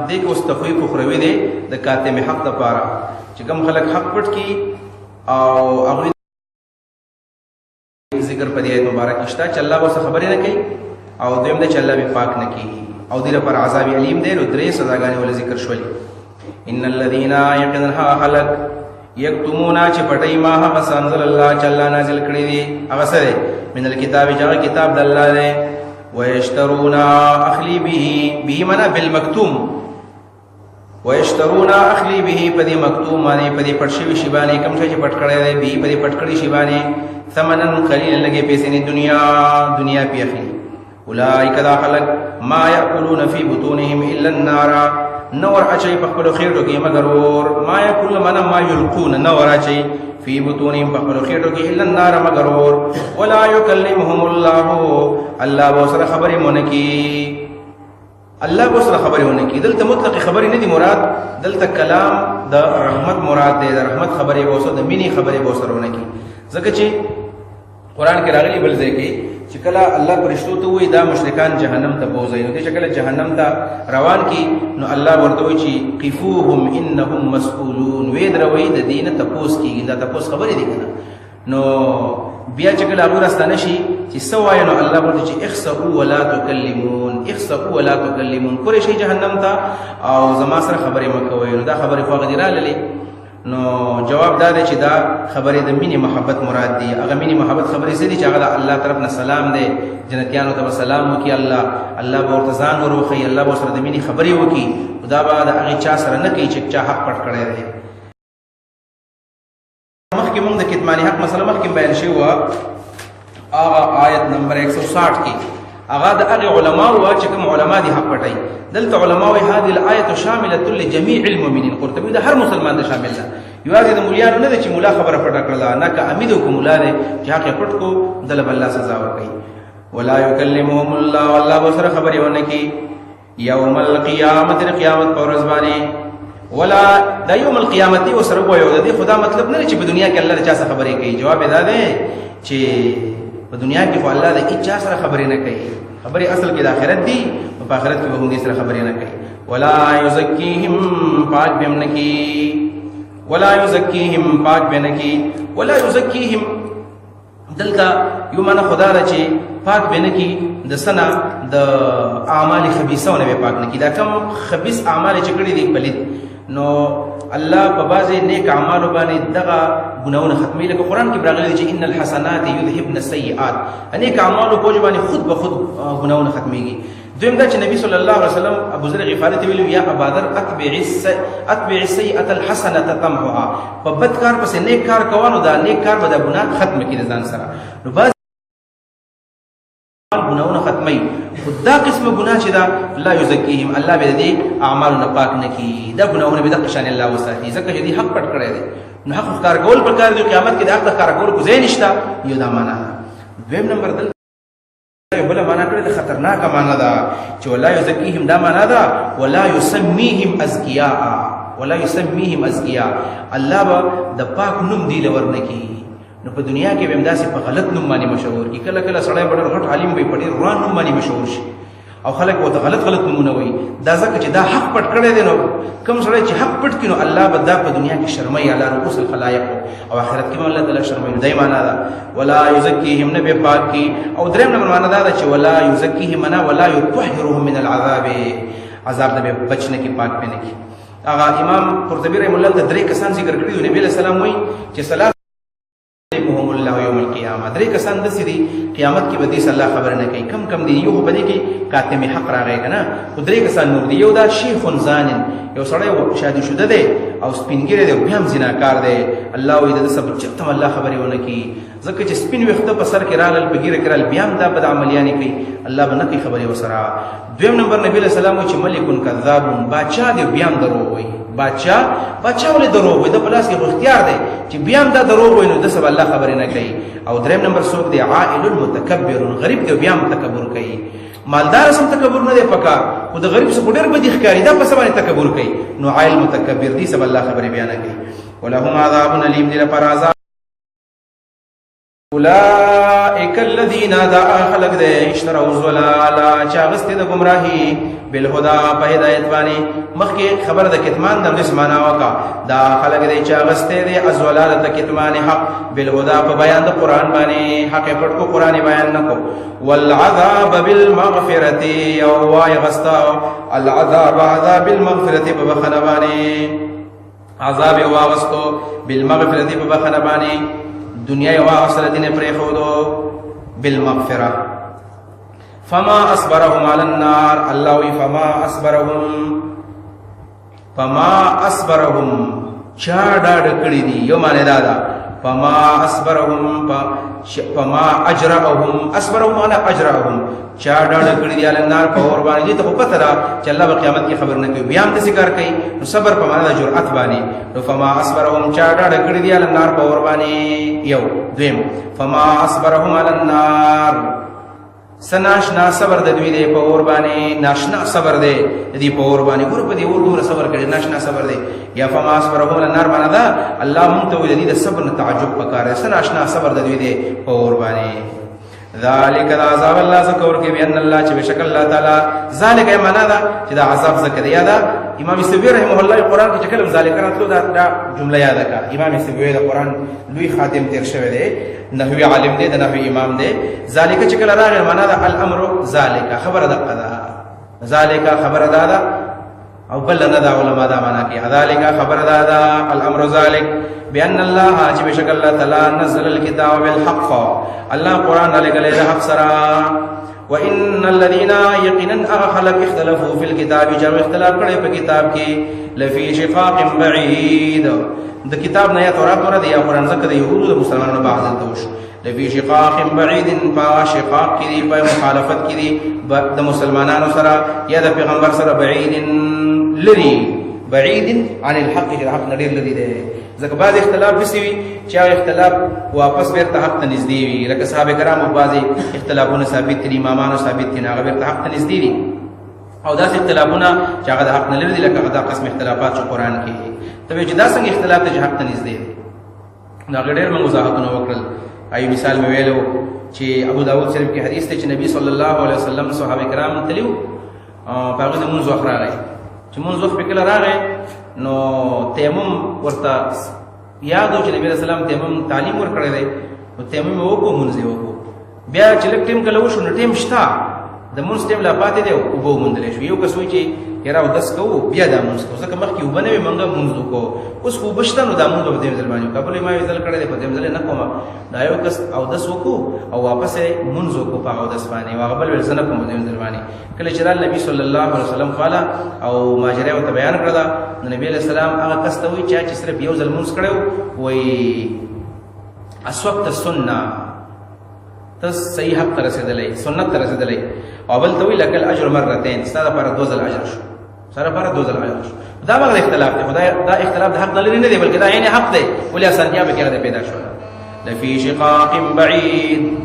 دې کې اوس تخویف اخروی دی د کاتم حق لپاره چې کوم خلک حق پټ کی او هغه ذکر په دې آیت مبارک شته چې الله وسه خبرې نه کوي او دویم د چې الله به پاک نه کوي او دې لپاره عذاب علیم دی نو درې سزاګانې ول ذکر شولې ان الذين يقينها خلق یکتمون چې پټي ما هغه انزل الله چې الله نازل کړی دی هغه سره من الكتاب جاء کتاب د الله دی ويشترون اخلي به منا بالمكتوم ويشترون اخلي به پدې مکتوم باندې پدې پټ شوی شی باندې کوم چې پټ کړی دی به پدې پټ کړی شی باندې ثمنن قليلا لګي پیسې نه دنیا پی اخلي اولئک ذا خلق ما ياكلون في بطونهم الا النار نور اچي په خپل خېټو کې مگر اور ما ياكل من ما يلقون نور اچي في بطونهم په خپل خېټو کې الا النار مگر اور ولا يكلمهم الله وسره خبرې مونږی الله وسره خبرې مونږی دلته مطلق خبرې نه دي مراد دلته کلام د رحمت مراد دی د رحمت خبرې وسره د مینی خبرې وسره مونږی ځکه چې قران کې راغلي بل ځای کې چې کله الله پرشتو ته وایي دا مشرکان جهنم ته بوځي نو چې کله جهنم ته روان کی نو الله ورته وایي چې قفوهم انهم مسئولون وې دروي د دین ته پوس کیږي دا تاسو خبرې دي کنه نو بیا چې کله هغه راستانه شي چې سوای نو الله ورته چې اخسئوا ولا تکلمون اخسئوا ولا تکلمون کله شي جهنم ته او زما سره خبرې مکوئ نو دا خبرې خو غدیره للی نو جواب دا دی چې دا خبرې د مینې محبت مراد دی هغه مینې محبت خبرې سړي چې هغه د الله طرف نه سلام دی جنتیانو ته سلام وکي الله به ورته ځان وروخي الله به سره د مینې خبرې وکي دا به د هغې چا سره نه کوي چې چا حق پټ کړی دی مخکې موږ د کتمان حق مسله مخکې بیان شوې وه هغه آیت نمبر 160 کې هغه د هغې علماو وه چې کوم علما دي حق پټوي دلته علماء هذه الايه شامله لجميع المؤمنين قرطبي ده هر مسلمان ده شامل ده یوازې د مليانو نه چې مولا خبره پټه کړله نه که امیدو کو مولا ده چې حق پټ کو دله الله سزا ورکړي ولا يكلمهم الله والله بسره خبرې ونه کی يوم القيامه قیامت پر ورځ باندې ولا د یوم القیامت وسره وایو د خدا مطلب نه چې په دنیا کې الله چا سره خبرې کوي جواب دا ده چې په دنیا کې خو الله د چا سره خبرې نه کوي خبرې اصل کې د آخرت دی په آخرت کې به هم دې سره خبرې نه کوي ولا يزكيهم پاک به نه کی ولا يزكيهم پاک به نه کی ولا يزكيهم دلته یو معنا خدا را چې پاک به نه کی د سنا د اعمال خبيثونه به پاک نه کی دا کوم خبيث اعمال چې کړی دي پلید نو الله په بازي نیک اعمال باندې دغه ګناونه ختمي لکه قران کې راغلي چې ان الحسنات يذهبن السيئات نیک اعمال په باندې خود به خود ګناونه ختميږي دویم دا چې نبی صلی الله علیه وسلم ابو ذر غفاری ته ویلو یا ابادر اتبع السيئه الحسنه تمحها په بد کار پس نیک کار کوانو دا نیک کار به د ګناه ختم کړي ځان سره نو باز ګناونه ختمي خدا قسم ګناه چې دا لا يزكيهم الله به دې اعمالونه پاک نه کی دا ګناونه به د شان الله وساتي ځکه چې دې حق پټ کړی دی نو حق کار کول پر کار دی قیامت کې د حق کار کول کو زین نشتا یو دا معنا دویم نمبر دل بل معنا کړی د خطرناک معنا دا چې ولا يزكيهم دا معنا دا ولا يسميهم ازكياء ولا يسميهم ازكياء الله به د پاک نوم دی لور نه کی نو په دنیا کې به همداسې په غلط نوم باندې مشهور کی کله کله سړی ډېر غټ عالم وي په ډېر روان نوم باندې مشهور شي او خلک ورته غلط نومونه وایي دا ځکه چې دا حق پټ کړی دی نو کوم سړی چې حق پټ کړي نو الله به دا په دنیا کې شرموي علی رؤوس الخلایق او آخرت کې به الله تعالی شرموي دی معنا ده ولا يزكيهم نبي پاک کی او دریم نمبر معنا دا چې ولا يزكيهم معنا ولا يطهرهم من العذاب عذاب نه بچنه کې پاک پنه کې هغه امام قرطبي رحم الله د درې کسان ذکر کړی نبی علیہ السلام وایي چې صلات الله یوم القیامه درې کسان د سری قیامت کې بدی صلی الله خبر نه کوي کم دی یو بدی کې کاتم حق راغی کنه درې کسان نور دی یو دا شیخ زانن یو سړی شادي شوده دی او سپینګری دی بیا هم زناکار دی الله وی د سب چتم الله خبرې ونه کی ځکه چې سپین وخته په سر کې رالل بغیر کړل بیا هم دا بد عملیانې کوي الله به نه کوي خبرې وسره دویم نمبر نبی له سلام چې ملکون کذاب بادشاہ دی بیا هم درو وي بادشاہ ولې دروغ وي د پلاس کې اختیار دی چې بیا هم دا دروغ وي نو د سب الله خبرې نه کوي او دریم نمبر څوک دی عائل المتکبر غریب دی بیا هم تکبر کوي مالدار سم تکبر نه دی پکا او د غریب څخه ډېر بدی ښکاری دا په سبا تکبر کوي نو عائل متکبر دی سب الله خبرې بیان کوي ولهم عذاب الیم دی لپاره عذاب اولئک اولئک الذین دا خلق دے اشتروا الضلالا چاغست د گمراهی بالهدى په هدایت باندې مخکې خبر د کتمان د نسمانا وکا دا خلق دے چاغست دے ازوالات کتمان حق بالهدى په بیان د قران باندې حق پټ کو قران بیان نکو والعذاب بالمغفرة او غستا العذاب عذاب المغفرة ببخنه باندې عذاب واغستو بالمغفرة ببخنه باندې دنیا واغسل دین پرې خودو بالمغفرة فما اصبرهم على النار الله فما اصبرهم چا ډاډ کړی دی یو معنی دا فما اجرهم اصبرهم على اجرهم چا ډاډ کړی دی على النار په اور باندې ته پته را چې الله په قیامت کې خبر نه کوي بیا هم ذکر کوي نو صبر په معنا د جرأت باندې نو فما اصبرهم چا ډاډ کړی دی على النار په اور باندې یو دویم فما اصبرهم على النار سناشنا صبر د دوی دی په اور باندې ناشنا صبر دی دی په اور باندې ور په دی اور دور صبر کړي ناشنا صبر دی یا فما اصبرهم على النار معنا دا الله مونږ ته د دې صبر نه تعجب پکاره سناشنا صبر د دوی دی په اور باندې ذالک العذاب الله ذکر کې بان الله چې بشک الله تعالی ذالک معنا دا چې دا عذاب ذکر یا دا امام استوی رحمه الله قرآن کې کلم ذالک راتلو دا جمله یاد کا امام استوی د قرآن لوی خاتم تیر شوی دی نحوی عالم دی د نحوی امام دی ذالک چې کله راغی معنا دا الامر ذالک خبر د قضا ذالک خبر دا او بل نه دا علماء دا معنا کې ذالک خبر دا الامر ذالک بأن الله چې بشک الله تعالی نزل الكتاب بالحق الله قرآن علیه د حق سره وان الذين يقينا خلق اختلفوا في الكتاب جمع اختلاف کړي په کتاب کې لفي شقاق بعيد د کتاب نه یا تورات ورته یا قرآن ذکر د يهودو د مسلمانانو بعض توش لفي شقاق بعيد په شقاق کې په مخالفت کې د مسلمانانو سره یا د پیغمبر سره بعيد لري بعيد عن الحق چې حق نه ډیر لري دی ځکه بعض اختلاف بسوي چې اختلاف واپس بیرته حق ته نږدې وي لکه صحابه کرامو بعض اختلافونه ثابت دي امامانو ثابت دي هغه بیرته حق ته نږدې دي او داسې اختلافونه چې هغه حق نه لري لکه دا قسم اختلافات چې قرآن کې ته چې دا څنګه اختلاف ته حق ته نږدې دي دا ډېر موږ وضاحتونه وکړل ایو مثال مې ویلو چې ابو داود شریف کې حدیث ته چې نبی صلی الله علیه وسلم صحابه کرام تلیو هغه د منځ وخت راغی چې منځ وخت په کله راغی نو تیمم ورته یادو چې نبی رسول الله تیمم تعلیم ورکړی دی نو تیمم وکړو مونږ یې وکړو بیا چې لک ټیم کله وشو نو ټیم شتا د مونږ ټیم لا پاتې دی او وګو مونږ شو یو کس وی چې یرا او داس کوو بیا دا مونږ کو ځکه مخکې وبنوي مونږ مونږ کو اوس خو بشته نو دا مونږ په دې ځل باندې قبل ما یې ځل کړی دی په دې ځل نه کوم دا یو کس او داس وکړو او واپس مونږ کو په او داس باندې واغ بل ول سنه کوم دې ځل باندې کله چې نبی صلی الله علیه وسلم قال او ماجره او بیان کړل نبی علیہ السلام هغه کس ته وی چې صرف یو ځل مونږ کړو وای اسوقت السنه ته صحیح حق رسیدلې سنت رسیدلې او بل ته وی لکه الاجر مرتين ستاره پر دوزل اجر شو سره پر دوزل اجر شو دا به اختلاف دی خدای دا اختلاف د حق دلیل نه دی بلکې دا یعنی حق دی ولې اسانتیا به کې پیدا شو لفي شقاق بعيد